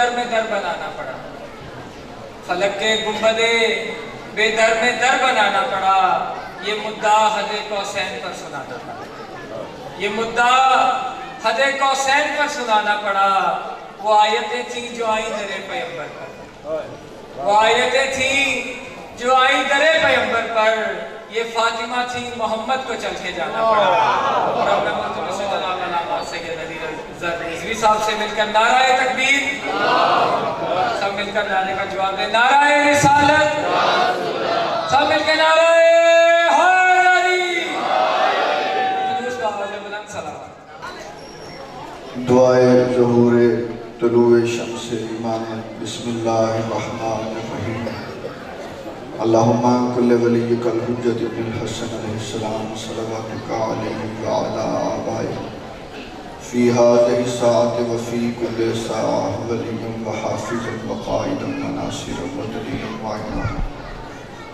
در میں در بنانا پڑا، فلک کے گنبدے بے در میں در بنانا پڑا، یہ مدعا حد کوثین پر سنانا پڑا، یہ مدعا حد کوثین پر سنانا پڑا۔ وہ آیتیں تھیں جو آئیں در پیغمبر پر، وہ آیتیں تھیں جو آئیں در پیغمبر پر، یہ فاطمہ تھی محمد کو چل کے جانا پڑا۔ اور اب میں مرتبہ صلی اللہ علیہ وسلم سید علی رضوی صاحب سے مل کر نعرہ تکبیر، سب مل کر نعرے کا جواب دیں، نعرہ رسالت، سب مل کے نعرہ حیدری، جلوس کا آواز بلند صلوات۔ دعائے ظہور طلوع شمس ایمان، بسم اللہ الرحمن الرحیم۔ اللہم کل ولیک الحجت ابن الحسن علیہ السلام صلواتک علیہ وعلا آبائہ فی ہذہ الساعۃ وفی کل ساعۃ ولی وحافظ وقائد وناصر ودلیل وعینا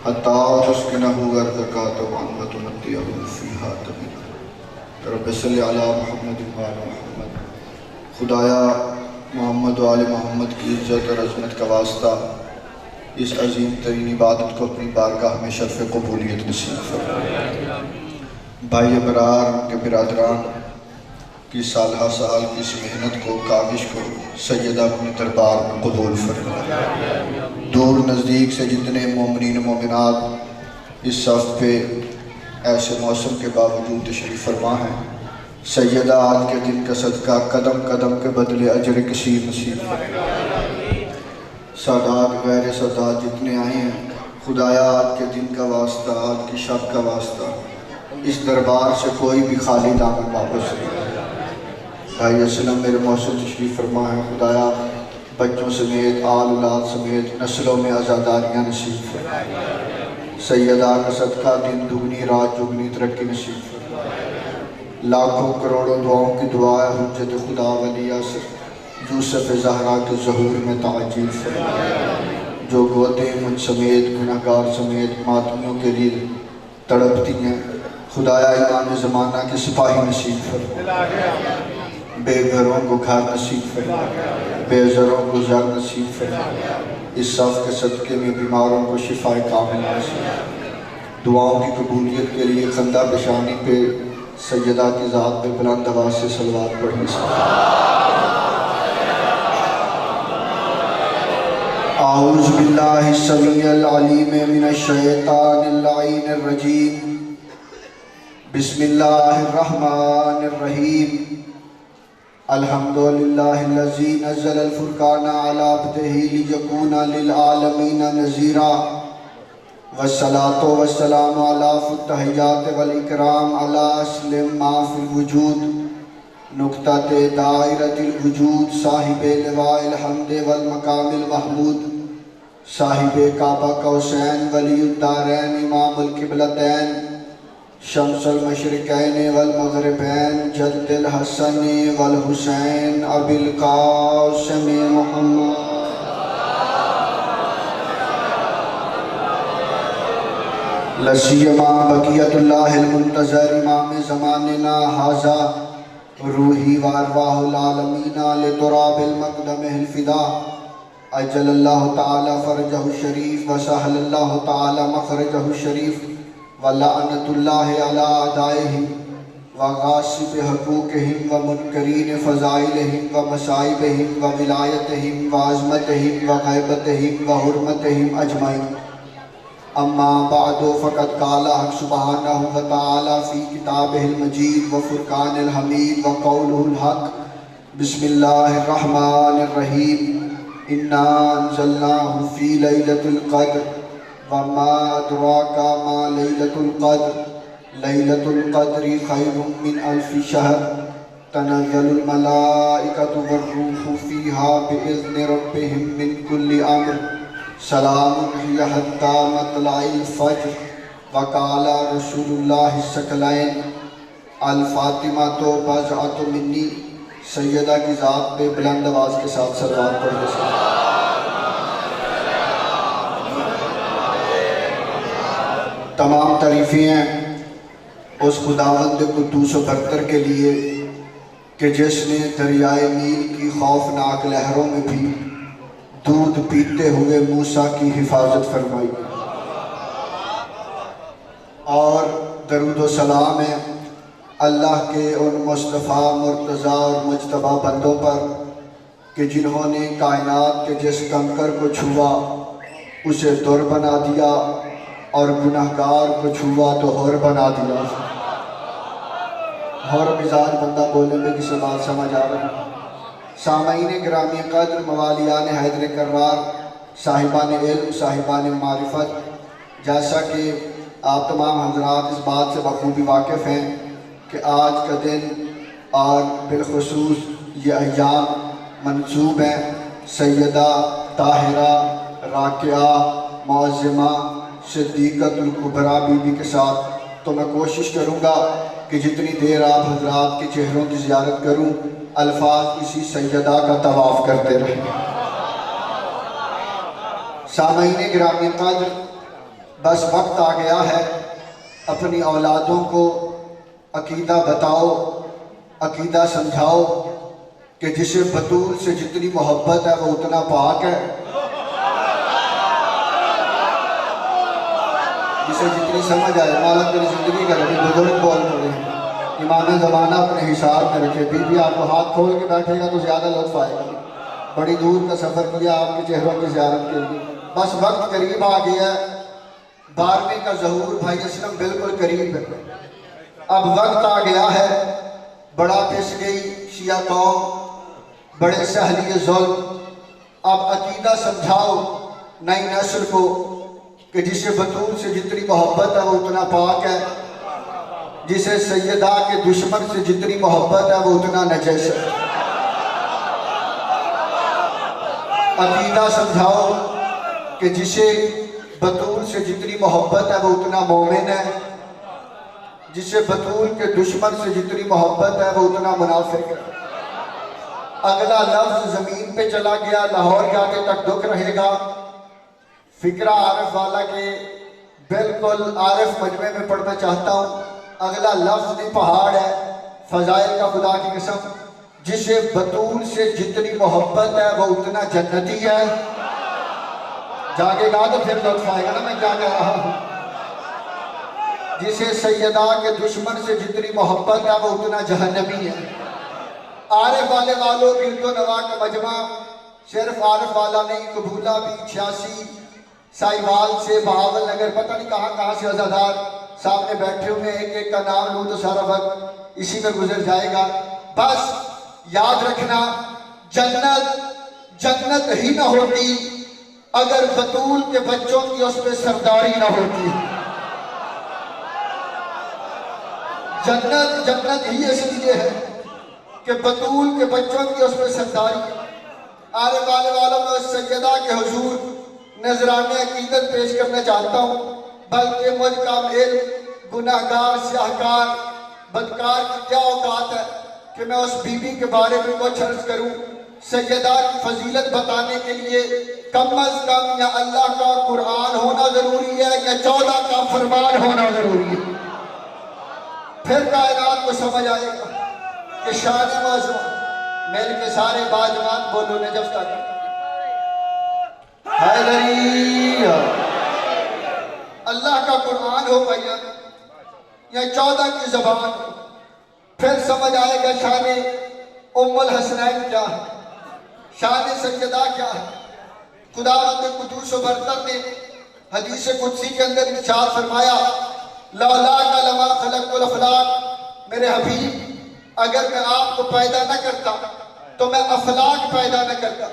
حتی تسکنہ ارضک طوعا وتمتعہ فیہا طویلا۔ رب صلی علی محمد وعلی محمد۔ خدایا محمد و آل محمد کی عزت اور عظمت کا واسطہ اس عظیم ترین عبادت کو اپنی بارگاہ میں شرف قبولیت نصیب فرما۔ بھائی ابرار کے برادران کی سالہ سال کی اس محنت کو، کاوش کو سیدہ اپنے دربار میں قبول فرما۔ دور نزدیک سے جتنے مومنین و مومنات اس صف پہ ایسے موسم کے باوجود تشریف فرما ہیں، سیدہ آج کے دن کا صدقہ قدم قدم کے بدلے اجر کثیر نصیب فرما۔ سادات غیر سادات جتنے آئے ہیں، خدایا آج کے دن کا واسطہ، آج کی شب کا واسطہ، اس دربار سے کوئی بھی خالی دامن واپس نہیں۔ بھائی اسلم میرے محسن تشریف فرما ہے، خدایا بچوں سمیت آل اولاد سمیت نسلوں میں عزاداریاں نصیب فرما۔ سیدہ کا صدقہ دن دگنی رات چگنی ترقی نصیب فرما۔ لاکھوں کروڑوں دعاؤں کی دعا ہے حجت خدا ولی اصر یوسف زہرا کے ظہور میں تعجیل فرما۔ جو گوتے مجھ سمیت گناہگار سمیت ماتمیوں کے لیے تڑپتی ہیں، خدایا امام زمانہ کے سپاہی نصیب فرما۔ بے گھروں کو گھر نصیب فرما، بے زروں کو زر نصیب فرما۔ اس صف کے صدقے میں بیماروں کو شفا کامل نصیب۔ دعاؤں کی قبولیت کے لیے خندہ پیشانی پہ سیدہ کی ذات پہ بلند آواز سے صلوات پڑھیں۔ اعوذ باللہ السمیع العلیم من الشیطان اللعین الرجیم، بسم اللہ الرحمن الرحیم۔ الحمدللہ الذی نزل الفرقان علی عبدہ لیکون للعالمین نذیرا، والصلاة والسلام علی التحیات والاکرام علی اسلم ما فی الوجود، نقطۃ دائرۃ الوجود، صاحب لواء الحمد والمقام المحمود، صاحب کعبہ قوسین ولی الدارین امام القبلتین، شمس المشرقین والمغربین، جد الحسن والحسین ابی القاسم محمد۔ لسیما بقیت اللہ المنتظر امام زماننا ھذا روحی وارواح العالمین لتراب المقدم الفدا، اجل اللہ تعالی فرجہ الشریف وسہل اللہ تعالی مخرجہ الشریف، ولعنت اللہ علی اعدائہم وغاصب حقوقہم ومنکرین فضائلہم ومصائبہم وولایتہم وعظمتہم وغیبتہم وحرمتہم اجمعین۔ اما بعد فقد قال حق سبحانہ وتعالی فی کتابہ المجید وفرقان الحمید وقولہ الحق، بسم اللہ الرحمن الرحیم۔ انا انزلناہ فی لیلۃ القدر وما ادراک ما لیلۃ القدر، لیلۃ القدر خیر من الف شہر، تنزل الملائکۃ والروح فیہا بإذن ربہم من کل امر، سلام ہی حتی مطلع الفجر۔ وقال رسول اللہ الثقلین الفاطمۃ بضعۃ منی۔ سیدہ کی ذات پہ بلند آواز کے ساتھ صلوات پڑھیں۔ تمام تعریفیں ہیں اس خداوند قدوس و برتر کے لیے کہ جس نے دریائے نیل کی خوفناک لہروں میں بھی دودھ پیتے ہوئے موسیٰ کی حفاظت فرمائی، اور درود و سلام ہے اللہ کے ان مصطفیٰ مرتضیٰ اور مجتبیٰ بندوں پر کہ جنہوں نے کائنات کے جس کنکر کو چھوا اسے در بنا دیا، اور گناہگار کو چھوا تو ہور بنا دیا۔ ہور مزاج بندہ بولنے میں کسی بات سمجھ آ رہی ہے۔ سامعین گرامی قدر، موالیان حیدر کرار، صاحبان علم، صاحبان معرفت، جیسا کہ آپ تمام حضرات اس بات سے بخوبی واقف ہیں کہ آج کا دن اور بالخصوص یہ ایام منسوب ہیں سیدہ طاہرہ راکعہ معظمہ صدیقۃ الکبریٰ بی بی کے ساتھ۔ تو میں کوشش کروں گا کہ جتنی دیر آپ حضرات کے چہروں کی زیارت کروں الفاظ اسی سیدہ کا طواف کرتے رہیں۔ سامعین گرامی قدر، بس وقت آ گیا ہے اپنی اولادوں کو عقیدہ بتاؤ، عقیدہ سمجھاؤ کہ جسے بطول سے جتنی محبت ہے وہ اتنا پاک ہے، جسے جتنی سمجھ آئے مالک میری زندگی کا رہے بزرگ بول رہے ہیں، امام زمانہ اپنے حساب میں رکھے۔ بی بی آپ کو ہاتھ کھول کے بیٹھے گا تو زیادہ لطف آئے گا۔ بڑی دور کا سفر کیا آپ کے چہروں کی زیارت کے لیے، بس وقت قریب آ گیا ہے۔ 12ویں کا ظہور بھائی اسلم بالکل قریب ہے، اب وقت آ گیا ہے۔ بڑا پس گئی شیعہ قوم، بڑے سہلی ظلم، اب عقیدہ سمجھاؤ نئی نسل کو کہ جسے بطول سے جتنی محبت ہے وہ اتنا پاک ہے، جسے سیدہ کے دشمن سے جتنی محبت ہے وہ اتنا نجس ہے۔ عقیدہ سمجھاؤ کہ جسے بطول سے جتنی محبت ہے وہ اتنا مومن ہے، جسے بطول کے دشمن سے جتنی محبت ہے وہ اتنا منافق ہے۔ اگلا لفظ زمین پہ چلا گیا، لاہور جاتے تک دکھ رہے گا۔ فکرہ عارف والا کے بالکل عارف مجمع میں پڑھنا چاہتا ہوں۔ اگلا لفظ بھی پہاڑ ہے، فضائل کا خدا کی قسم، جسے بطول سے جتنی محبت ہے وہ اتنا جنتی ہے۔ جاگے گا تو پھر لطف آئے گا نا میں کیا کہہ رہا ہوں۔ جسے سیدہ کے دشمن سے جتنی محبت ہے وہ اتنا جہنمی ہے۔ عارف والے والوں گرد و نواح کا مجمع، صرف عارف والا نہیں، قبولہ بھی 86 سائیوال سے بہاول نگر پتہ نہیں کہاں کہاں سے عزادار سامنے بیٹھے ہوئے، ایک ایک کا نام لوں تو سارا وقت اسی میں گزر جائے گا۔ بس یاد رکھنا، جنت ہی نہ ہوتی اگر بطول کے بچوں کی اس پہ سرداری نہ ہوتی۔ جنت ہی اس لیے ہے کہ بطول کے بچوں کی اس پہ سرداری۔ آنے والے والوں میں اس سیدہ کے حضور نذرانے عقیدت پیش کرنا چاہتا ہوں، بلکہ مجھ کا علم گناہگار سیاہکار بدکار کی کیا اوقات ہے کہ میں اس بی بی کے بارے میں کچھ عرض کروں۔ سیدہ کی فضیلت بتانے کے لیے کم از کم یا اللہ کا قرآن ہونا ضروری ہے یا 14 کا فرمان ہونا ضروری ہے، پھر کائنات کو سمجھ آئے گا کہ شان معظم مل کے سارے باجوان بولو نجف تک حیدری اللہ کا قرآن ہو بھائیا یا 14 کی زبان ہو، پھر سمجھ آئے گا شان ام الحسنین کیا ہے، شان سیدہ کیا ہے۔ خداوند قدوس و برتر نے حدیث قدسی کے اندر ارشاد فرمایا، لولاک لما خلقت الافلاق، میرے حبیب اگر میں آپ کو پیدا نہ کرتا تو میں افلاق پیدا نہ کرتا،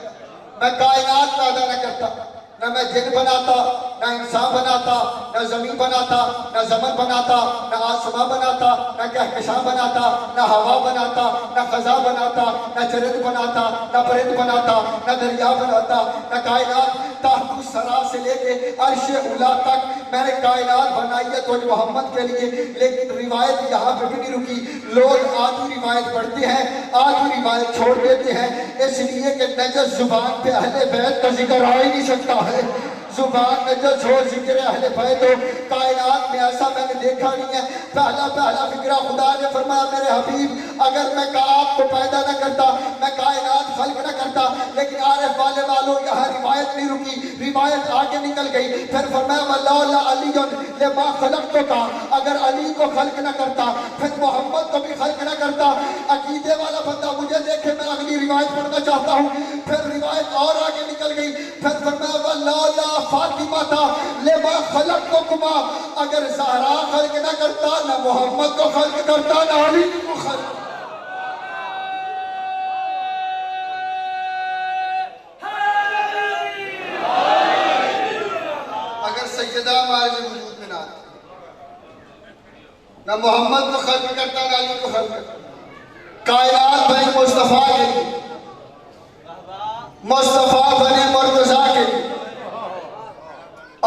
میں کائنات پیدا نہ کرتا، نہ میں جن بناتا، نہ انسان بناتا، نہ زمین بناتا، نہ زمن بناتا، نہ آسمان بناتا، نہ کہکشاں بناتا، نہ ہوا بناتا، نہ فضا بناتا، نہ چرند بناتا، نہ پرند بناتا، نہ دریا بناتا، نہ کائنات تحت الثری سے لے کے عرش اولی تک میں نے کائنات بنائی ہے تو محمد کے لیے۔ لیکن روایت یہاں پہ بھی نہیں رکی، لوگ آدھی روایت پڑھتے ہیں آدھی روایت چھوڑ دیتے ہیں، اس لیے کہ نجس زبان پہ اہل بیت کا ذکر آ ہی نہیں سکتا ہے۔ زبان نجس ہو ذکر اہل بیت ہو، کائنات میں ایسا میں نے دیکھا نہیں ہے۔ پہلا فکرہ خدا نے فرمایا میرے حبیب اگر میں آپ کو پیدا نہ کرتا، میں کائنات خلق نہ کرتا، لیکن عارف والے والوں یہاں نہیں رکی، روایت آگے نکل گئی، پھر فرمایا وَلَوْلَا عَلِيٌّ لِمَا خَلَقْتُكَ، اگر علی کو خلق نہ کرتا پھر محمد کو بھی خلق نہ کرتا۔ عقیدے والا بندہ مجھے دیکھے، میں اگلی روایت پڑھنا چاہتا ہوں۔ پھر روایت اور آگے نکل گئی، پھر فرمایا وَلَوْلَا فَاطِمَةَ لِمَا خَلَقْتُكُمَا، اگر زہرا خلق نہ کرتا نہ محمد کو خلق کرتا نہ علی کو خلق۔ اگر سیدہ مارج وجود میں نہ آتی، نہ محمد کو خلق کرتا نہ علی کو خلق کرتا، کائنات بھائی مصطفیٰ کے لیے، مصطفیٰ بنے مرتضیٰ کے لیے،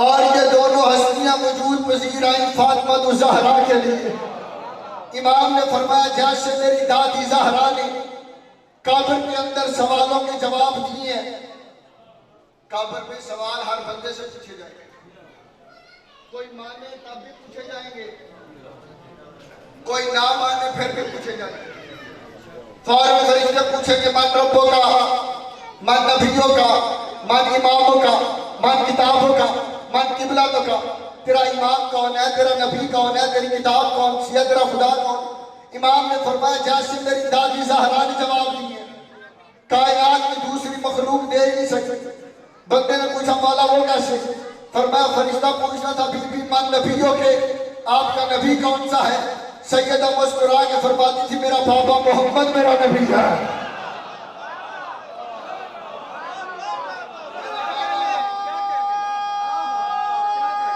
اور یہ دونوں ہستیاں وجود پذیر آئیں فاطمہ الزہرا کے لیے۔ امام نے فرمایا جیسے میری دادی زہرا نے قبر کے اندر سوالوں کے جواب دیے ہیں، قبر میں سوال ہر بندے سے پوچھے جائیں گے، کوئی مانے تب بھی پوچھے جائیں گے، کوئی نہ مانے پھر بھی پوچھے جائیں گے۔ فوراً فرشتے پوچھیں گے من ربوں کا، من نبیوں کا، من اماموں کا، من کتابوں کا، من قبلتوں کا، تیرا امام کون ہے، تیرا نبی کون ہے، تیری کتاب کون سی ہے، تیرا خدا کون۔ امام نے فرمایا جیسے میری دادی زہرا نے جواب دیے، کائنات میں دوسری مخلوق دے ہی نہیں سکتی۔ بندے نے پوچھا مولا وہ کیسے؟ فرمایا فرشتہ پوچھنا تھا بی بی من نبیوں کے، آپ کا نبی کون سا ہے؟ سیدہ مسکرا کے فرماتی تھی میرا بابا محمد میرا نبی ہے۔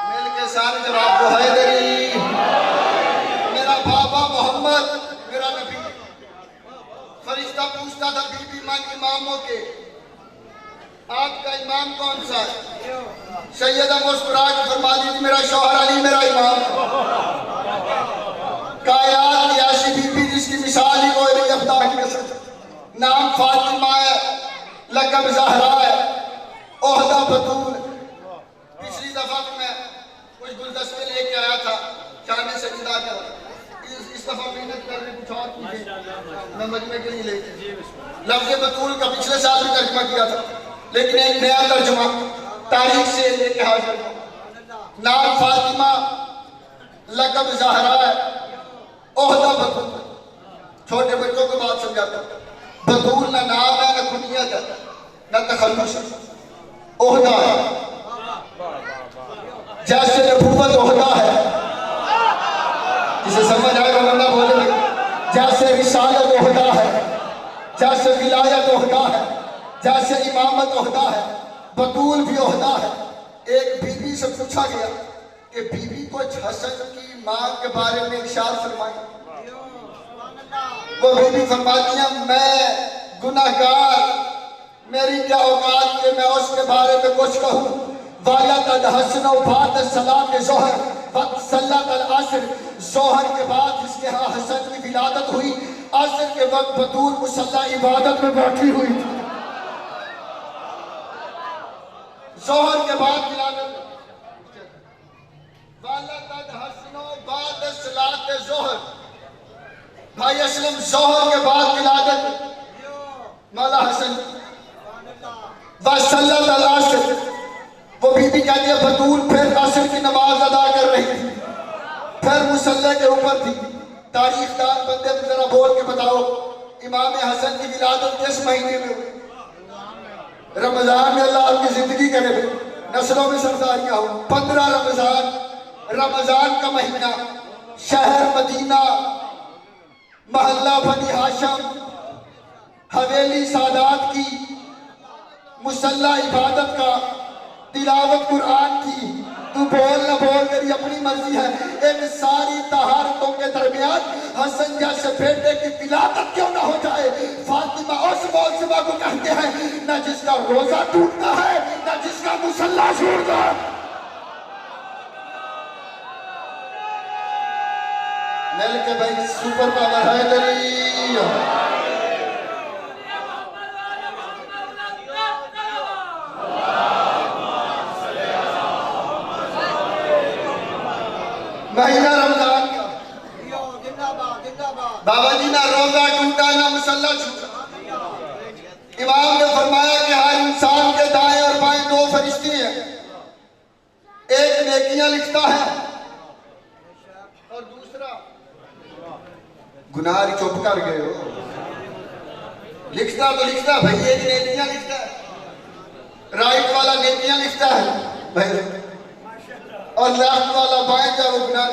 مل کے سارے جواب دو حیدری، میرا بابا محمد میرا نبی۔ فرشتہ پوچھتا تھا بی بی من اماموں کے، آپ کا امام کون سا ہے؟ سیدہ مسکرا کے فرماتی تھی میرا شوہر علی میرا امام ہے۔ کائنات کی ایسی بی بی جس کی مثال ہی کوئی نہیں افتا کی نسل، نام فاطمہ ہے، لقب زہرا ہے، عہدہ بطول۔ پچھلی دفعہ میں کچھ گلدستے لے کے آیا تھا جانے سے جدا کر، اس دفعہ محنت کرنے کچھ اور کی میں مجمع کے لیے لے کے لفظ بطول کا پچھلے سال بھی ترجمہ کیا تھا، لیکن ایک نیا ترجمہ تاریخ سے لے کے حاضر ہوں۔ نام فاطمہ، لقب زہرا ہے، عہدہ بطول۔ چھوٹے بچوں کو بات سمجھاتا ہوں، بطول نہ نام ہے نہ کنیت ہے نہ تخلص ہے، عہدہ ہے۔ جیسے نبوت عہدہ ہے، جسے سمجھ آئے وہ بندہ بولے گا، جیسے رسالت عہدہ ہے، جیسے ولایت عہدہ ہے، جیسے امامت عہدہ ہے، بطول بھی عہدہ ہے۔ ایک بی بی سے پوچھا گیا کہ بی بی کچھ حسن کی ماں کے بارے میں ارشاد فرمائیں۔ وہ بی بی فرماتی ہیں میں گناہگار، میری کیا اوقات کہ میں اس کے بارے میں کچھ کہوں۔ وَلَدَتْ حَسْنًا بَعْدَ صَلَاةِ ظُہْرٍ وَصَلَّتْ الْعَصْرِ، ظہر کے بعد جس کے ہاں حسن کی ولادت ہوئی، عصر کے وقت بطول مصلی عبادت میں بیٹھی ہوئی تھی۔ ظہر کے بعد ولادت، وَلَدَتْ حَسْنًا بَعْدَ صَلَاةِ ظُہْرٍ، بھائی اسلم ظہر کے بعد ولادت مولا حسن، وَصَلَّتْ الْعَصْرِ، وہ بی بی کہتی ہے بطول پھر عصر کی نماز ادا کر رہی تھی، پھر مصلی کے اوپر تھی۔ تاریخ دان بندے ذرا بول کے بتاؤ امام حسن کی ولادت کس مہینے میں ہوئی؟ رمضان میں، اللہ آپ کی زندگی کرے بھی نسلوں میں سرداریاں ہوں۔ 15 رمضان، رمضان کا مہینہ، شہر مدینہ، محلہ بنی ہاشم، حویلی سادات کی، مصلی عبادت کا، تلاوت قرآن کی، تو بول نہ بول تیری اپنی مرضی ہے۔ ان ساری طہارتوں کے درمیان حسن جیسے بیٹے کی ولادت کیوں نہ ہو جائے؟ فاطمہ اس موسمہ کو کہتے ہیں نہ جس کا روزہ ٹوٹتا ہے نہ جس کا مصلی چھوٹتا ہے۔ مل کے بھائی سپر پاور ہے دلی۔ مہینہ رمضان کا، بابا جی نہ روزہ ٹوٹا نہ مصلی چھوٹا۔ امام نے فرمایا کہ ہر انسان کے دائیں اور بائیں دو نیکیاں لکھتا ہے اور دوسرا گناہ چپ کر گئے ہو. لکھتا تو لکھتا بھائی ایک نیکیاں لکھتا ہے, رائٹ والا نیکیاں لکھتا ہے بھائی, اور لیفٹ والا بائیں جا وہ گناہ.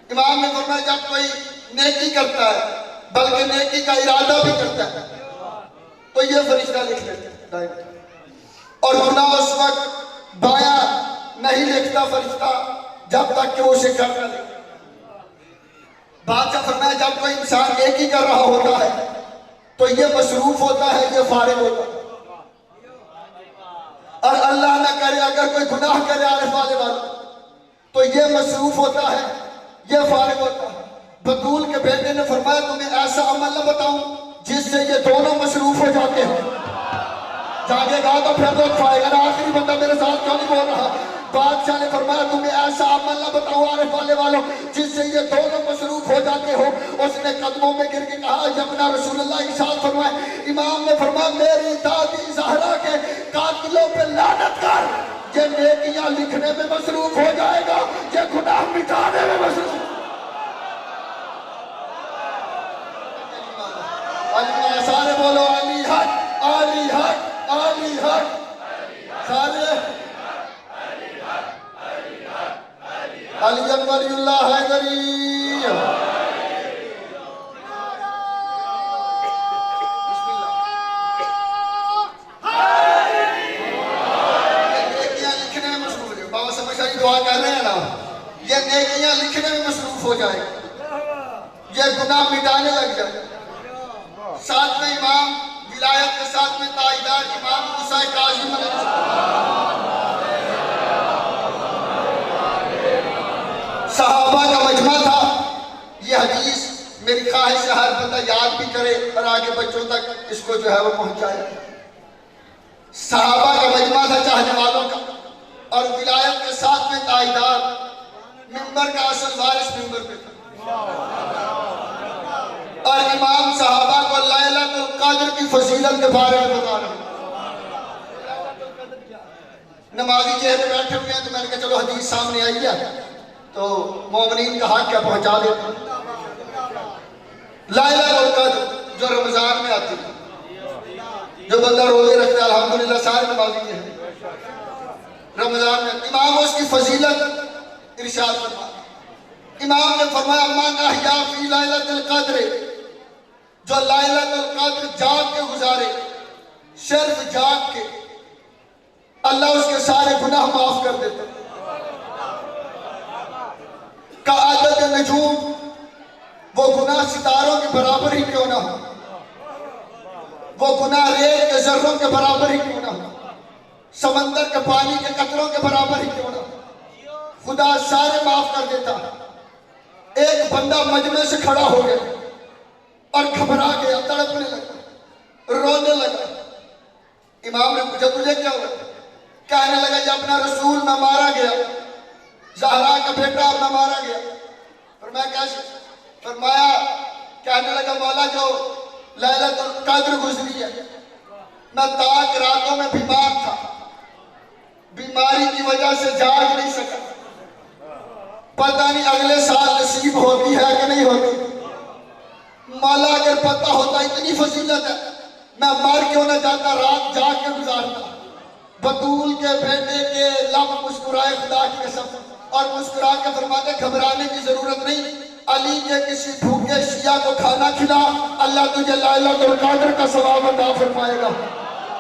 امام نے فرمایا جب کوئی نیکی کرتا ہے بلکہ نیکی کا ارادہ بھی کرتا ہے تو یہ فرشتہ لکھ لیتا ہے, اور گناہ اس وقت بایاں نہیں لکھتا فرشتہ جب تک کہ وہ اسے کر نہ لے. بادشاہ فرمایا جب کوئی انسان نیکی کر رہا ہوتا ہے تو یہ مصروف ہوتا ہے, یہ فارغ ہوتا ہے, اور اللہ نہ کرے اگر کوئی گناہ کرے عارف والے والا تو یہ مصروف ہوتا ہے, یہ فارغ ہوتا ہے. بطول کے بیٹے نے فرمایا تمہیں ایسا عمل نہ بتاؤں جس سے یہ دونوں مصروف ہو جاتے ہیں. جاگے گا تو پھر تو کھائے گا نا, آخری بندہ میرے ساتھ کیوں نہیں بول رہا. بادشاہ نے فرمایا تمہیں ایسا عمل نہ بتاؤں عارف والے والوں جس سے یہ دونوں مصروف ہو جاتے ہو. اس نے قدموں میں گر کے کہا جبنا رسول اللہ ارشاد فرمائے. امام نے فرمایا میری دادی زہرا کے قاتلوں پہ لعنت کر, یہ نیکیاں لکھنے میں مصروف ہو جائے گا, یہ گناہ مٹانے میں مصروف. سارے بولو علی حق علی حق علی حق, سارے علی ولی اللہ حیدری. بسم اللہ. نیکیاں لکھنے میں مصروف ہو جائے. بابا سمجھ آئی دعا کر رہے ہیں نا, یہ نیکیاں لکھنے میں مصروف ہو جائے, یہ گناہ مٹانے لگ جائے. ساتھ میں امام ولایت کے ساتھ میں تاجدار امام موسیٰ کاظم علیہ السلام, صحابہ کا مجمع تھا. یہ حدیث میری خواہش ہے ہر بندہ یاد بھی کرے اور آگے بچوں تک اس کو جو ہے وہ پہنچائے. صحابہ کا مجمع تھا چاہنے والوں کا, اور ولایت کے ساتھ میں تاجدار منبر کا اصل وارث منبر پہ تھا, اور امام صحابہ کو لیلۃ القدر کی فضیلت کے بارے میں بتا رہے ہیں. نمازی چہرے بیٹھے ہوئے ہیں تو میں نے کہا چلو حدیث سامنے آئی ہے تو مومنین کا حق کیا پہنچا دیتے ہیں. لیلۃ القدر جو رمضان میں آتی ہے, جو بندہ روزے رکھتا ہے الحمدللہ سارے نمازی ہیں رمضان میں, امام اس کی فضیلت ارشاد فرمایا. امام نے فرمایا من احیا فی لیلۃ القدر, جو لیلۃ القدر جاگ کے گزارے, صرف جاگ کے, اللہ اس کے سارے گناہ معاف کر دیتا. کا عدد نجوم, وہ گناہ ستاروں کے برابر ہی کیوں نہ ہو, وہ گناہ ریت کے ذروں کے برابر ہی کیوں نہ ہو, سمندر کے پانی کے قطروں کے برابر ہی کیوں نہ ہو, خدا سارے معاف کر دیتا. ایک بندہ مجمع سے کھڑا ہو گیا اور گھبرا گیا, تڑپنے لگا, رونے لگا. امام نے پوچھا تجھے کیا ہوا؟ کہنے لگا جب اپنا رسول میں مارا گیا, زہرا کا بیٹا اپنا مارا گیا. فرمایا کیسے؟ فرمایا کہنے لگا مولا جو لیلۃ القدر گزری ہے میں تاک راتوں میں بیمار تھا, بیماری کی وجہ سے جاگ نہیں سکا, پتہ نہیں اگلے سال نصیب ہوتی ہے کہ نہیں ہوتی. مولا اگر پتہ ہوتا اتنی فضیلت ہے میں مر کیوں نہ جاتا, رات جاگ کے گزارتا. بطول کے بیٹے کے لب مسکرائے خدا کی قسم, اور مسکرا کے فرماتے گھبرانے کی ضرورت نہیں, علی کے کسی بھوکے شیعہ کو کھانا کھلا, اللہ تجھے لیلۃ القدر کا ثواب عطا فرمائے گا.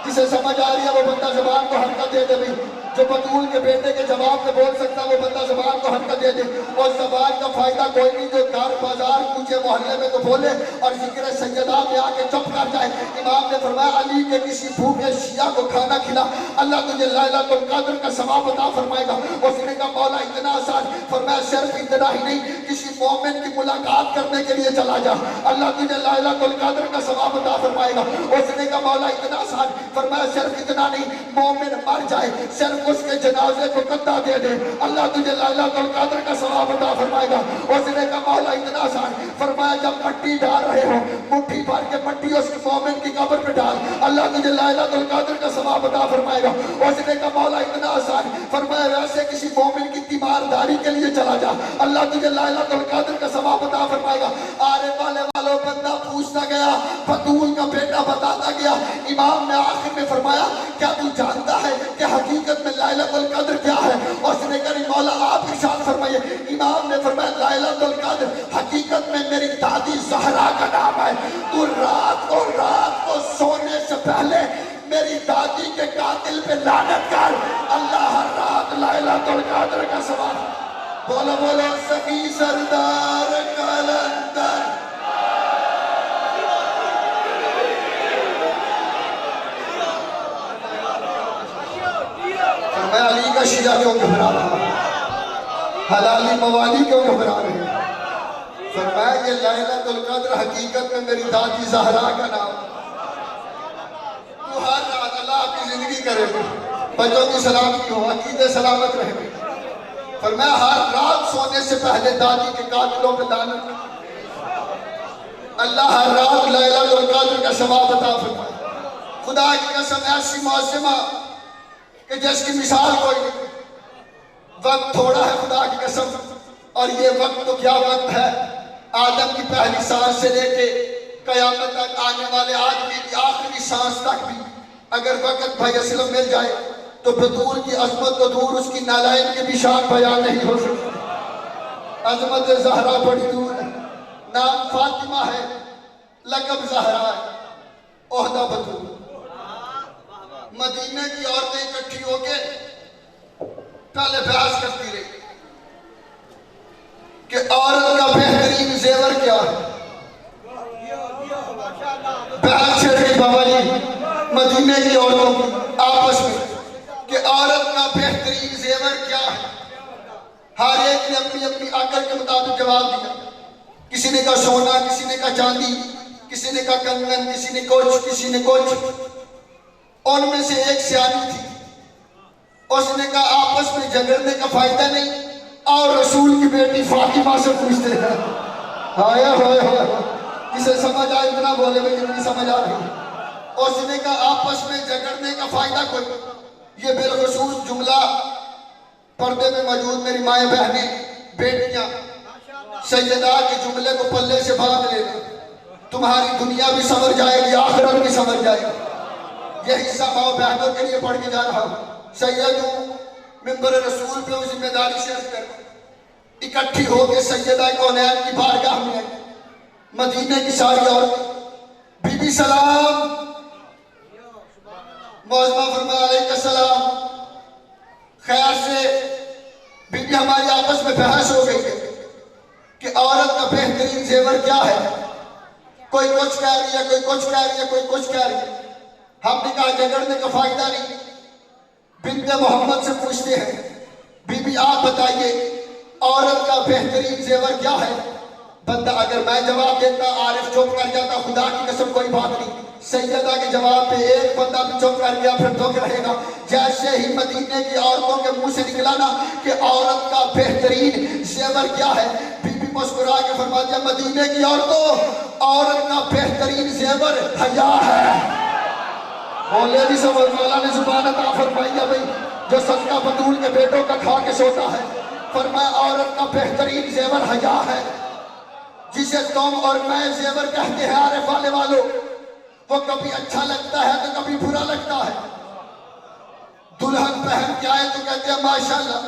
جسے سمجھ آ رہی ہے وہ بندہ زبان کو حرکت دے دے. بھی جو بطول کے بیٹے کے جواب میں بول سکتا وہ بندہ زبان کو حرکت دے دے. اور زبان کا فائدہ کوئی نہیں, جو گھر بازار کوچے محلے میں تو بولے اور ذکر سیدہ میں آ کے چپ کر جائے. امام نے فرمایا علی کے کسی بھوکے شیعہ کو کھانا کھلا, اللہ تجھے لیلۃ القدر کا ثواب عطا فرمائے گا. اس نے کہا مولا اتنا آسان؟ فرمایا صرف اتنا ہی نہیں, کسی مومن کی ملاقات کرنے کے لیے چلا جا, اللہ تجھے لیلۃ القدر کا ثواب عطا فرمائے گا. اس نے کہا مولا اتنا آسان؟ فرمایا صرف اتنا نہیں, مومن مر جائے, صرف اس کے جنازے کو کندھا دے دے، اللہ تجھے لائلۃ القدر کا ثواب عطا فرمائے گا۔ اس نے کہا مولا اتنا آسان؟ فرمایا جب مٹی ڈال رہے ہو مٹھی بھر کے مٹی اس مومن کی قبر پہ ڈال، اللہ تجھے لائلۃ القدر کا ثواب عطا فرمائے گا۔ اس نے کہا مولا اتنا آسان؟ فرمایا ویسے کسی مومن کی تیمارداری کے لیے چلا جا، اللہ تجھے لائلۃ القدر کا ثواب عطا فرمائے گا۔ آنے والے والوں بندہ پوچھتا گیا، بطول کا بیٹا بتاتا گیا۔ امام نے آخر میں فرمایا کیا تو جانتا ہے کہ حقیقت میں لائلۃ القدر کیا ہے؟ اس نے کہا مولا آپ ارشاد فرمائیے۔ امام نے فرمایا لائلۃ القدر حقیقت میں میری دادی زہرا کا نام ہے۔ تو رات کو سونے سے پہلے میری دادی کے قاتل پہ لعنت کر، اللہ ہر رات لائلۃ القدر کا ثواب۔ بولو بولو سخی سردار کلندر۔ میں علی کا شیعہ کیوں گھبرا رہا ہوں؟ حلالی موالی کیوں گھبرا رہے ہیں؟ فرمایا یہ لائلۃ القدر حقیقت میں میری دادی زہرا کا نام۔ تو ہر رات اللہ آپ کی زندگی کرے گا، بچوں کی سلامتی ہو، عقیدے سلامت رہے گا۔ فرمایا ہر رات سونے سے پہلے دادی کے قاتلوں پہ لعنت، اللہ ہر رات لائلۃ القدر کا ثواب عطا فرمائے۔ خدا کی قسم ایسی معظمہ کہ جس کی مثال کوئی نہیں۔ وقت تھوڑا ہے خدا کی قسم، اور یہ وقت تو کیا وقت ہے، آدم کی پہلی سانس سے لے کے قیامت تک آنے والے آدمی کی آخری سانس تک بھی اگر وقت بھائی اسلم مل جائے تو بطول کی عظمت تو دور، اس کی نالائن کے بھی شان بیان نہیں ہو سکتی۔ عظمت زہرا بڑی دور ہے، نام فاطمہ ہے، لقب زہرا ہے، عہدہ بطول۔ مدینہ کی عورتیں اکٹھی ہو کے پہلے بحث کرتی رہی کہ عورت کا بہترین زیور کیا ہے۔ بحث چھڑ گئی بابا جی مدینہ کی عورتوں کی آپس میں کہ عورت کا بہترین زیور کیا ہے۔ ہر ایک نے اپنی اپنی عقل کے مطابق جواب دیا۔ کسی نے کہا سونا، کسی نے کہا چاندی، کسی نے کہا کنگن، کسی نے کچھ، کسی نے کچھ۔ ان میں سے ایک سیانی تھی، اس نے کہا آپس میں جھگڑنے کا فائدہ نہیں، اور رسول کی بیٹی فاطمہ سے پوچھتے ہیں۔ ہائے ہائے ہائے، کسے سمجھ آئے اتنا بولے میں جتنی سمجھ آ رہی۔ اس نے کہا آپس میں جھگڑنے کا فائدہ کوئی۔ یہ بالخصوص جملہ پردے میں موجود میری مائیں بہنیں بیٹیاں سیدہ کے جملے کو پلے سے باندھ لینا، تمہاری دنیا بھی سمجھ جائے گی، آخرت بھی سمجھ جائے گی۔ یہ حصہ ماں بہنوں کے لیے پڑھ کے جا رہا ہوں۔ سید ہوں، ممبر رسول پہ وہ ذمہ داری سے عرض کر اکٹھی ہو کے سیدہ کونین کی بارگاہ میں مدینے کی ساری عورتیں بی بی سلام، معظمہ فرمایا علیہ السلام، خیر سے بی بی ہماری آپس میں بحث ہو گئی ہے کہ عورت کا بہترین زیور کیا ہے۔ کوئی کچھ کہہ رہی ہے، کوئی کچھ کہہ رہی ہے، کوئی کچھ کہہ رہی ہے۔ ہم نے کہا جھگڑنے کا فائدہ نہیں۔ بنت محمد سے پوچھتے ہیں بی بی آپ بتائیے عورت کا بہترین زیور کیا ہے؟ بندہ اگر میں جواب دیتا عارف چپ کر جاتا، خدا کی قسم کوئی بات نہیں۔ سیدہ کے جواب پہ ایک بندہ بھی چپ کر گیا پھر دکھ رہے گا۔ جیسے ہی مدینے کی عورتوں کے منہ سے نکلا نا کہ عورت کا بہترین زیور کیا ہے، بی بی مسکرا کے فرما دیا مدینے کی عورتوں، عورت کا بہترین زیور حیا ہے۔ بولے بھی سب اللہ نے زبان عطا فرمائی ہے بھئی، جو صدقہ بطول کے بیٹوں کا کھا کے سوتا ہے۔ فرمایا عورت کا بہترین زیور حیا ہے، جسے تم اور میں زیور کہتے ہیں عارف والے والوں، وہ کبھی اچھا لگتا ہے تو کبھی برا لگتا ہے۔ دلہن پہن کے آئے تو کہتے ہیں ماشاءاللہ،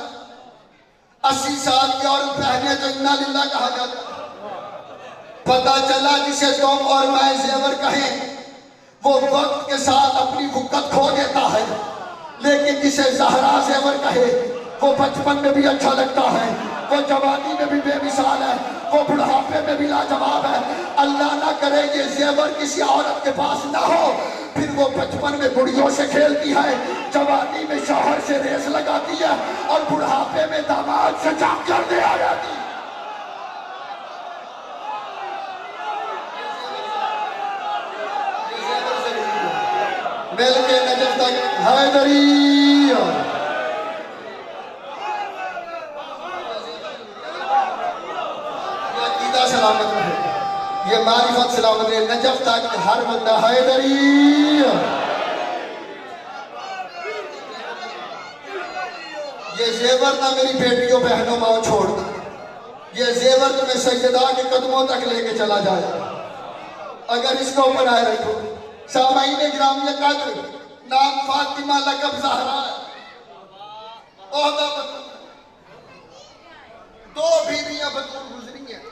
80 سال کی عورت پہنے تو انا للہ کہا جاتا ہے۔ پتہ چلا جسے تم اور میں زیور کہیں وہ وقت کے ساتھ اپنی وقت کھو دیتا ہے، لیکن جسے زہرا زیور کہے وہ بچپن میں بھی اچھا لگتا ہے، وہ جوانی میں بھی بے مثال ہے، وہ بڑھاپے میں بھی لاجواب ہے۔ اللہ نہ کرے یہ زیور کسی عورت کے پاس نہ ہو، پھر وہ بچپن میں گڑیوں سے کھیلتی ہے، جوانی میں شوہر سے ریس لگاتی ہے، اور بڑھاپے میں داماد سے جھانک کر دے آ جاتی ہے۔ مل کے نجف تک حیدری معرفت سلامت نجف تک ہر بندہ حیدری. یہ زیور نہ میری بیٹیوں بہنوں ماں چھوڑ دیں. یہ زیور تمہیں سیدہ کے قدموں تک لے کے چلا جائے اگر اس کو بنائے رکھو. سامعین گرامی قدر، نام فاطمہ، لقب زہرا، عہدہ بطول. 2 بیویاں بطول گزری ہیں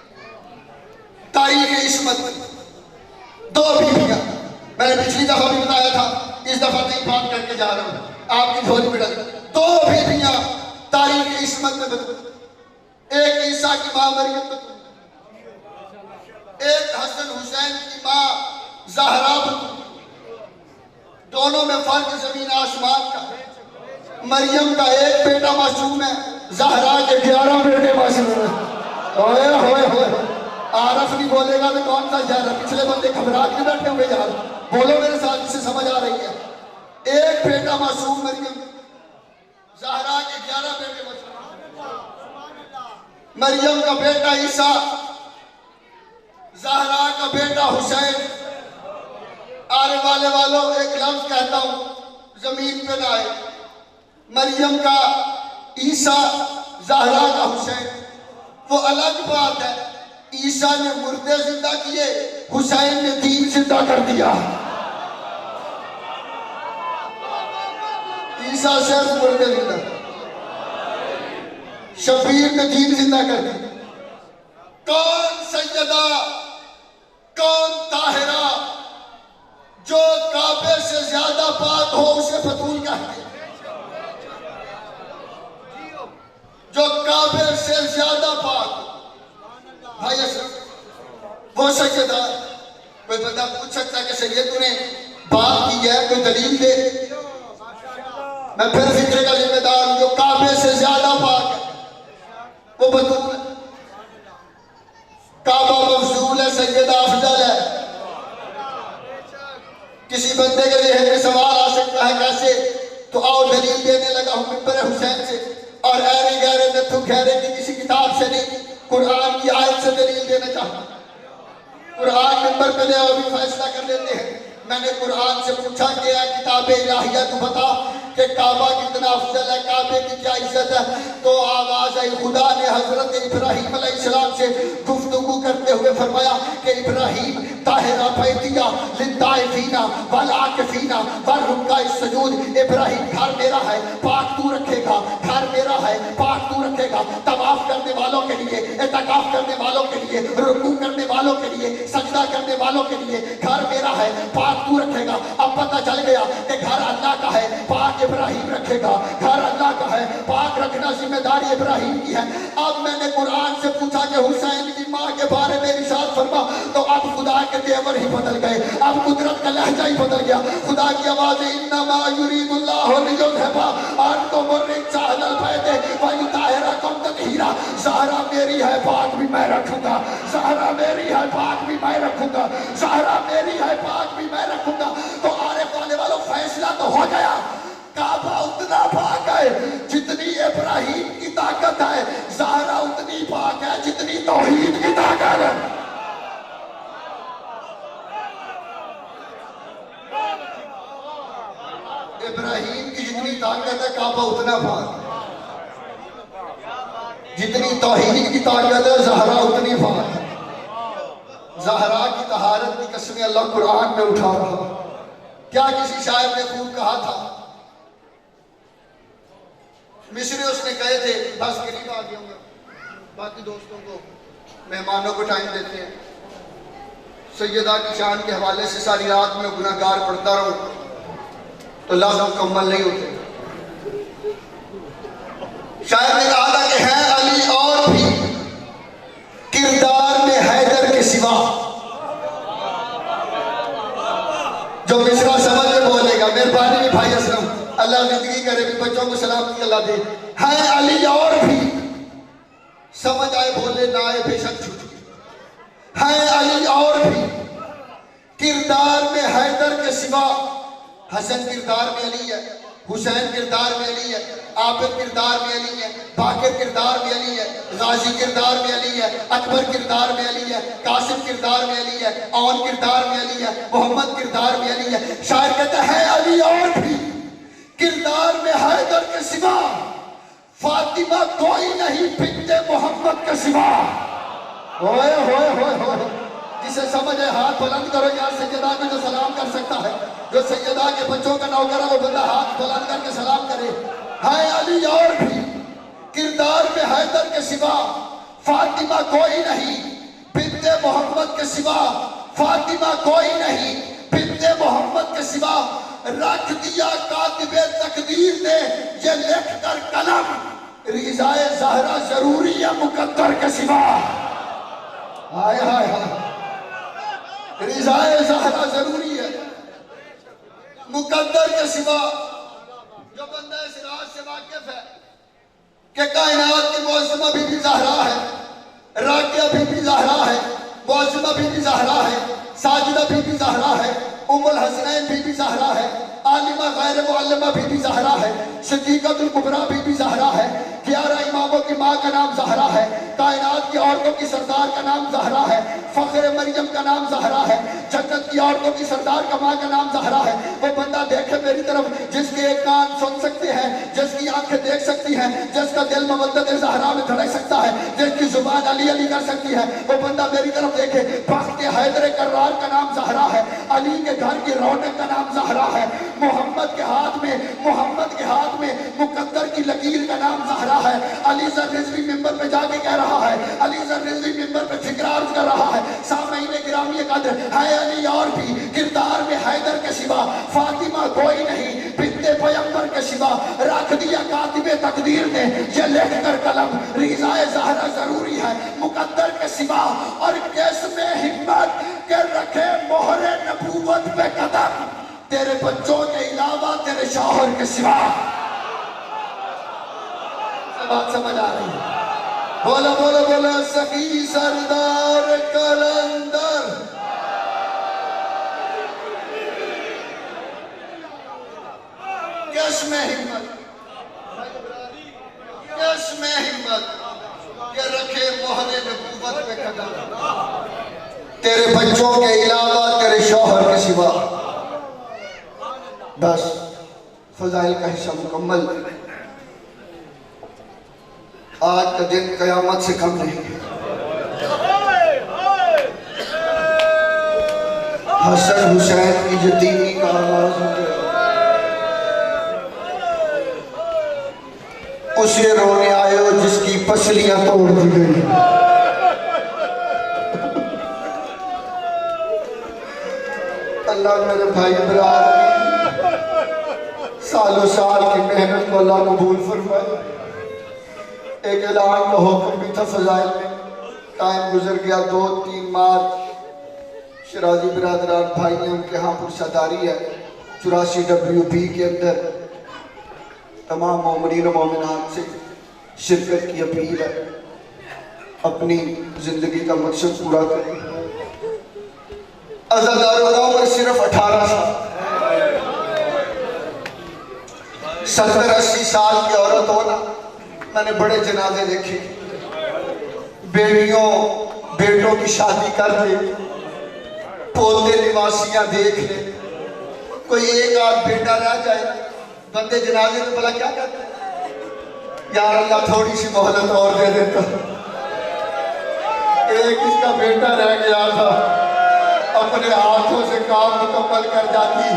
تاریخ عصمت میں. 2 بیویاں. میں نے پچھلی دفعہ بھی بتایا تھا، اس دفعہ نہیں بات کر کے جا رہا ہوں، آپ کی جھولی میں ڈال. 2 بیویاں تاریخ عصمت میں بطول. ایک عیسیٰ کی ماں مریم بطول، ایک حسن حسین کی ماں زہرا بطول. دونوں میں فرق زمین آسمان کا. مریم کا ایک بیٹا معصوم ہے، زہرا کے 11 بیٹے معصوم ہیں. ہوئے ہوئے ہوئے. عارف نہیں بولے گا تو کون سا جا رہا؟ پچھلے بندے گھبرا کے بیٹھے ہوئے جا رہے. بولو میرے ساتھ جسے سمجھ آ رہی ہے. ایک بیٹا معصوم مریم، زہرا کے 11 بیٹے معصوم. مریم کا بیٹا عیسیٰ، زہرا کا بیٹا حسین. آنے والے والوں ایک لفظ کہتا ہوں زمین پہ نہ آئے. مریم کا عیسیٰ، زہرا کا حسین، وہ الگ بات ہے. عیسیٰ نے مردے زندہ کیے، حسین نے دین زندہ کر دیا. عیسیٰ صرف مردے زندہ، شبیر نے دین زندہ کر دیا. کون سیدہ، کون طاہرہ جو کعبے سے زیادہ پاک ہو اسے بطول کہتے ہیں. جو کعبے سے زیادہ پاک بھائی اسلام وہ سیدہ. کوئی بندہ پوچھ سکتا ہے کہ سید تو نے بات کی ہے، کوئی دلیل دے. میں پھر فکر کا ذمہ دار ہوں. جو کعبے سے زیادہ پاک ہے وہ بطول ہے. کعبہ مفضول ہے، سیدہ افضل ہے. کسی بندے کے ذہن میں سوال آ سکتا ہے کیسے؟ تو آؤ دلیل دینے لگا ہوں منبر حسین سے، اور ایرے گہرے نتھو گہرے کی کسی کتاب سے نہیں، قرآن کی آیت سے دلیل دینا چاہتا ہوں. قرآن منبر پہ لے اور بھی فیصلہ کر لیتے ہیں. میں نے قرآن سے پوچھا کہ اے کتاب الہیہ تو بتا کہ کعبہ کتنا افضل ہے، کعبے کی کیا عزت ہے. تو آواز آئی، خدا نے حضرت ابراہیم علیہ السلام سے گفتگو کرتے ہوئے فرمایا کہ ابراہیم طاہرہ بیتیہ للطائفین والعاکفین والرکع السجود. ابراہیم گھر میرا ہے، پاک تو رکھے گا. گھر میرا ہے، پاک تو رکھے گا. طواف کرنے والوں کے لیے، اعتکاف کرنے والوں کے لیے، رکوع کرنے والوں کے لیے، سجدہ کرنے والوں کے لیے گھر میرا ہے، پاک تو رکھے گا. اب پتہ چل گیا کہ گھر اللہ کا ہے، پاک ابراہیم رکھے گا. گھر اللہ کا ہے، پاک رکھنا ذمہ داری ابراہیم کی ہے. اب میں نے قرآن سے پوچھا کہ حسین کی ماں کے بارے میں ارشاد فرما، تو اب خدا کے تیور ہی بدل گئے، اب قدرت کا لہجہ ہی بدل گیا. خدا کی آواز ہے، انما یرید اللہ لیذھب عنکم الرجس اہل البیت ویطہرکم تطہیرا. زہرا میری ہے، پاک بھی میں رکھوں گا. زہرا میری ہے، پاک بھی میں رکھوں گا. زہرا میری ہے، پاک بھی میں رکھوں گا. تو عارف والے والوں فیصلہ تو ہو گیا. کعبہ اتنا پاک ہے جتنی ابراہیم کی طاقت ہے، زہرا اتنی پاک ہے جتنی توحید کی طاقت ہے. ابراہیم کی جتنی طاقت ہے، کعبہ اتنا پاک ہے. جتنی توحید کی طاقت ہے، زہرا اتنی پاک ہے. زہرا کی طہارت کی قسمیں اللہ قرآن میں اٹھا رہا. کیا کسی شاعر نے خوب کہا تھا، مصری اس نے کہے تھے، بس قریب آ گیا ہوں گا، باقی دوستوں کو مہمانوں کو ٹائم دیتے ہیں. سیدہ کی شان کے حوالے سے ساری رات میں گناہ گار پڑھتا رہوں تو لفظ مکمل نہیں ہوتے. شاعر نے کہا تھا کہ ہے علی اور بھی کردار میں حیدر کے سوا. جو مصرع سمجھ میں بولے گا، مہربانی بھی بھائی اسلم، اللہ زندگی کرے، بھی بچوں کو سلامتی اللہ دے. ہے علی اور بھی، سمجھ آئے بولے نہ آئے بے شک چھوٹ گئی. ہے علی اور بھی کردار میں حیدر کے سوا. حسن کردار میں علی ہے، حسین کردار میں علی ہے، عابد کردار میں علی ہے، باقر کردار میں علی ہے، غازی کردار میں علی ہے، اکبر کردار میں علی ہے، قاسم کردار میں علی ہے، اون کردار میں علی ہے، محمد کردار میں علی ہے۔ شاعر کہتا ہے علی اور بھی کردار میں حیدر کے سوا، فاطمہ کوئی نہیں بنت محمد کے سوا۔ ہوئے ہوئے ہوئے ہوئے، جسے سمجھ ہے ہاتھ بلند کرو یا سیدہ کو جو سلام کر سکتا ہے، جو سیدہ کے بچوں کا نوکر ہے وہ بندہ ہاتھ بلند کر کے سلام کرے۔ ہے علی اور بھی کردار میں حیدر کے سوا، فاطمہ کوئی نہیں بنت محمد کے سوا، فاطمہ کوئی نہیں بنت محمد کے سوا۔ رکھ دیا کاتب تقدیر نے یہ لکھ کر قلم، رضائے زہرا ضروری ہے مقدر کے سوا۔ ہائے ہائے ہائے، رضائے زہرا ضروری ہے مقدر کے سوا۔ جو بندہ اس راز سے واقف ہے کہ کائنات کی معظمہ بی بی زہرا ہے، راقیہ بی بی زہرا ہے، معظمہ بی بی زہرا ہے، ساجدہ بی بی زہرا ہے، ام الحسنین بی بی زہرا ہے، عالمہ غیر معلمہ بی بی زہرا ہے، صدیقۃ الکبریٰ بی بی زہرا ہے، 11 اماموں کی ماں کا نام زہرا ہے، کائنات کی عورتوں کی سردار کا نام زہرا ہے، فخر مریم کا نام زہرا ہے، جنت کی عورتوں کی سردار کا ماں کا نام زہرا ہے۔ وہ بندہ دیکھے میری طرف جس کے ایک کان سن سکتے ہیں، جس کی آنکھیں دیکھ سکتی ہیں، جس کا دل مودت زہرا میں دھڑک سکتا ہے، جس کی زبان علی علی کر سکتی ہے، وہ بندہ میری طرف دیکھے۔ بخت حیدر کرار کا نام زہرا ہے، علی کے گھر کی رونق کا نام زہرا ہے، محمد کے ہاتھ میں مقدر کی لکیر کا نام زہرا ہے۔ علی ذر رضوی ممبر پہ جا کے کہہ رہا ہے، علی ذر رضوی ممبر پہ فکر عرض کر رہا ہے، سامعین گرامی قدر، ہے علی اور بھی کردار میں حیدر کے سوا، فاطمہ کوئی نہیں بنت پیغمبر کے سوا۔ رکھ دیا کاتب تقدیر نے یہ لکھ کر قلم، رضائے زہرا ضروری ہے مقدر کے سوا۔ اور کس میں ہمت کہ رکھے مہر نبوت پہ قدم، تیرے بچوں کے علاوہ تیرے شوہر کے سوا۔ بات سمجھ آ رہی ہے؟ بولا بولا بولا سخی سردار کلندر، کس میں ہمت کہ رکھے مہر نبوت پہ قدم، تیرے بچوں کے علاوہ تیرے شوہر کے سوا۔ بس فضائل کا حصہ مکمل۔ آج کا دن قیامت سے کم نہیں ہے۔ حسن حسین کی یتیمی کا آغاز ہو گیا، اسے رونے آئے ہو جس کی پسلیاں توڑ دی گئی۔ اللہ میرے بھائی برادری، سالوں سال کی محنت کو اللہ قبول فرمائے۔ ایک اعلان کا حکم بھی تھا فضائل میں، ٹائم گزر گیا۔ 2-3 مارچ شرازی برادران بھائی ہیں، ان کے ہاں پرسداری ہے 84WB کے اندر، تمام مومنین و مومنات سے شرکت کی اپیل ہے، اپنی زندگی کا مقصد پورا کریں۔ عزاداروں کا عمر صرف 18 سال، 70-80 سال کی عورت ہونا۔ میں نے بڑے جنازے دیکھے، بیٹیوں بیٹوں کی شادی کر دے، پوتے نواسیاں دیکھ لے، کوئی ایک آدھ بیٹا رہ جائے، بندے جنازے میں بھلا کیا کہتے ہیں؟ یار اللہ تھوڑی سی مہلت اور دے دیتا۔ ایک اس کا بیٹا رہ گیا تھا، اپنے ہاتھوں سے کام مکمل کر جاتی۔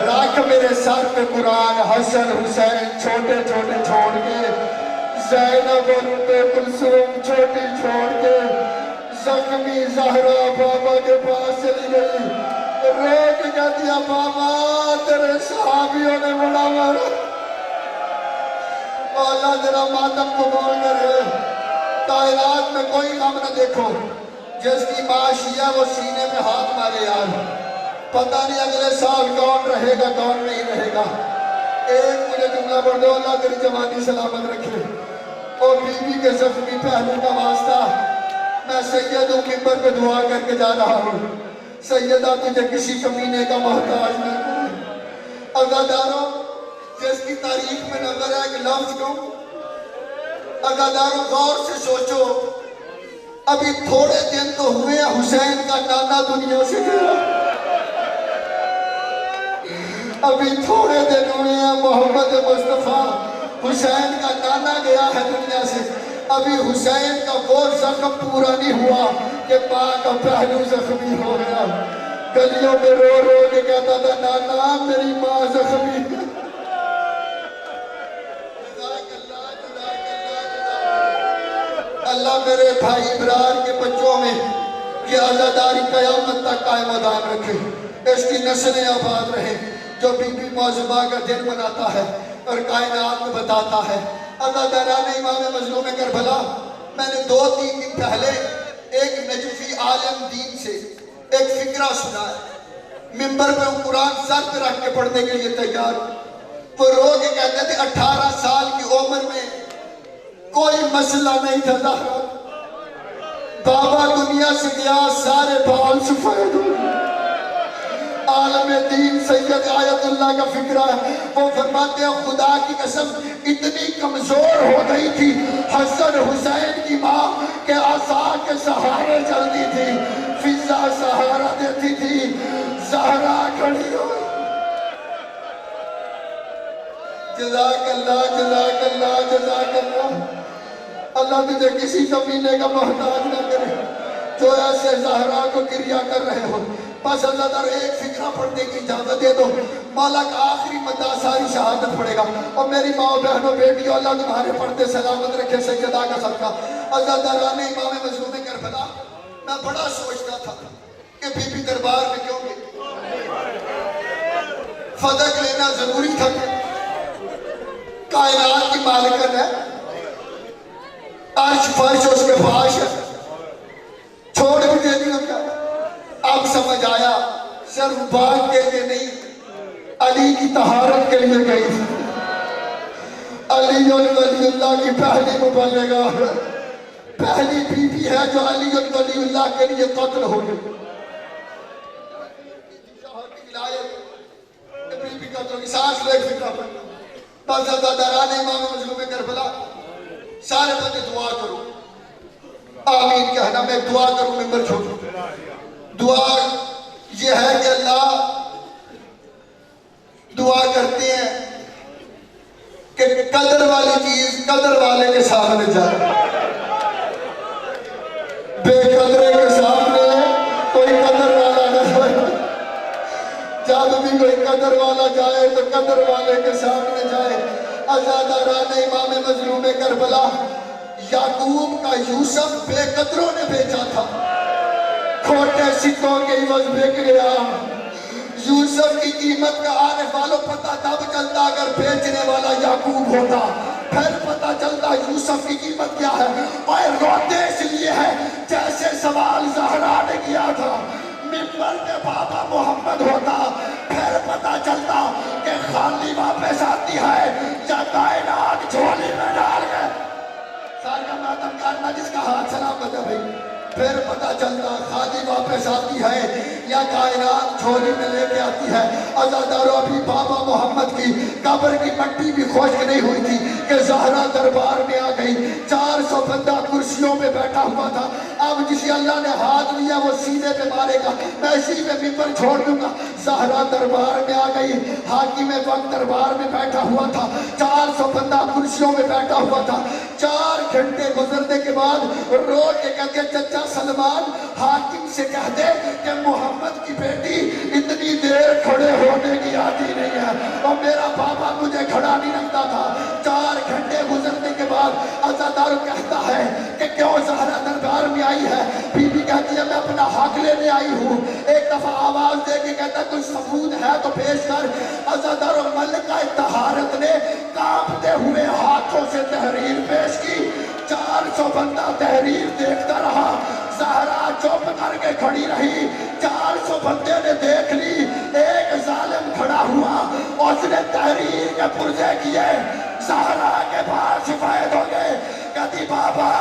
رکھ میرے سر پہ قرآن، حسن حسین چھوٹے چھوٹے چھوڑ کے، زینب اور کلثوم چھوٹی چھوڑ کے، زخمی زہرا بابا کے پاس چلی گئی، روک کہتی ہے بابا تیرے صحابیوں نے بڑا مارا۔ اللہ ذرا ماتم قبول کرے۔ کائنات میں کوئی غم نہ دیکھو، جس کی ماں شیعہ وہ سینے میں ہاتھ مارے یار، پتہ نہیں اگلے سال کون رہے گا کون نہیں رہے گا۔ ایک مجھے جملہ پڑھ دو، اللہ تیری جوانی سلامت رکھے۔ اور بی بی کے زخمی پہلو کا واسطہ میں سیدوں ممبر پہ دعا کر کے جا رہا ہوں، سیدہ تجھے کسی کمینے کا محتاج نہیں کرے۔ عزاداروں، جس کی تاریخ میں نظر ہے کہ لفظ کیوں اگاداروں غور سے سوچو ابھی تھوڑے دن تو ہوئے ہیں حسین کا نانا دنیا سے گیا ابھی تھوڑے دن ہوئے ہیں محمد مصطفیٰ حسین کا نانا گیا ہے دنیا سے ابھی حسین کا وہ زخم پورا نہیں ہوا کہ ماں کا پہلو زخمی ہو گیا گلیوں میں رو رو کے کہتا تھا نانا میری ماں زخمی اللہ میرے بھائی ابرار کے بچوں میں یہ عزاداری قیامت تک قائم و دائم رکھے اس کی نسلیں آباد رہیں جو بی بی معظمہ کا دن مناتا ہے اور کائنات کو بتاتا ہے عزاداران امام مظلوم کربلا میں نے 2-3 دن پہلے ایک نجفی عالم دین سے ایک فکرہ سنا ہے ممبر پہ وہ قرآن سر پہ رکھ کے پڑھنے کے لیے تیار وہ رو کے کہتے تھے 18 سال کی عمر میں کوئی مسئلہ نہیں تھا زہرا بابا دنیا سے گیا سارے بال سفید ہو عالم دین سید آیت اللہ کا فکرہ ہے وہ فرماتے ہیں خدا کی قسم اتنی کمزور ہو گئی تھی حسن حسین کی ماں کہ عصا کے سہارے چلتی تھی فضا سہارا دیتی تھی زہرا کھڑی ہوئی جزاک اللہ جزاک اللہ جزاک اللہ اللہ تجھے کسی کمینے کا محتاج نہ کرے جو ایسے زہرا کو گریہ کر رہے ہو بس اللہ تعالیٰ ایک فکرہ پڑھنے کی اجازت دے دو مولا کا آخری مدعا ساری شہادت پڑھے گا اور میری ماں بہنوں بیٹیوں اللہ تمہارے پردے سلامت رکھے سیدہ کا صدقہ اللہ تعالیٰ نے امام مظلوم کربلا میں بڑا سوچتا تھا کہ بی بی دربار میں کیوں گئی فدق لینا ضروری تھا کائنات کی مالکن ہے عرش فرش اس کے فاش ہے چھوڑ بھی دے دیا کیا اب سمجھ آیا صرف باغ کے لیے نہیں علی کی طہارت کے لیے گئی علی ولی اللہ کی پہلی مبلغہ پہلی بی بی ہے جو علی ولی اللہ کے لیے قتل ہو گئی بی بی قتل کی سانس لے فکرہ پڑھنا بس عزاداران امام مظلوم کربلا سارے بندے دعا کرو آمین کہنا میں دعا کروں ممبر چھوڑوں دعا یہ ہے کہ اللہ دعا کرتے ہیں کہ قدر والی چیز قدر والے کے سامنے جائے بے قدرے کے سامنے کوئی قدر والا نہ جائے جب بھی کوئی قدر والا جائے تو قدر والے کے سامنے جائے عزاداران امام مظلوم کربلا یعقوب کا یوسف بے قدروں نے بیچا تھا کھوٹے سکوں کے عوض بک گیا یوسف کی قیمت کا آنے والوں پتہ تب چلتا اگر بیچنے والا یعقوب ہوتا پھر پتہ چلتا یوسف کی قیمت کیا ہے اور روتے اس لیے ہے جیسے سوال زہرا نے کیا تھا ممبر میں بابا محمد ہوتا پھر پتہ چلتا کہ خالی واپس آتی ہے یا کائنات جھولی میں ڈال گئے سارا ماتم کرنا جس کا ہاتھ سلامت ہے بھائی پھر پتہ چلتا خالی واپس آتی ہے یا کائنات جھولی میں لے کے آتی ہے عزاداروں ابھی بابا محمد کی قبر کی مٹی بھی خشک نہیں ہوئی تھی کہ زہرا دربار میں آ گئی 400 بندہ کرسیوں پہ بیٹھا ہوا تھا اب جسے اللہ نے ہاتھ لیا وہ سینے پہ مارے گا میں اسی پہ ممبر چھوڑ دوں گا زہرا دربار میں آ گئی حاکم وقت دربار میں بیٹھا ہوا تھا 400 بندہ کرسیوں میں بیٹھا ہوا تھا 4 گھنٹے گزرنے کے بعد رو کے کہتے چچا سلمان حاکم سے کہہ دے کہ محمد کی بیٹی اتنی دیر کھڑے ہونے کی آتی نہیں ہے اور میرا بابا مجھے کھڑا نہیں رکھتا تھا 4 گھنٹے گزرنے کے بعد عزادار کہتا ہے کہ کیوں زہرا دربار میں آئی ہے بی بی کہتی ہے میں اپنا حق لینے آئی ہوں ایک دفعہ آواز دے کے کہتا ہے کوئی ثبوت ہے تو پیش کر عزادار ملکہ طہارت نے کانپتے ہوئے ہاتھوں سے تحریر پیش کی 400 بندہ تحریر دیکھتا رہا زہرا چپ کر کے کھڑی رہی 400 بندے نے دیکھ لی ایک ظالم کھڑا ہوا اس نے تحریر کے پرزے کیے زہرا کے پاس شفایت ہو گئے کہتی بابا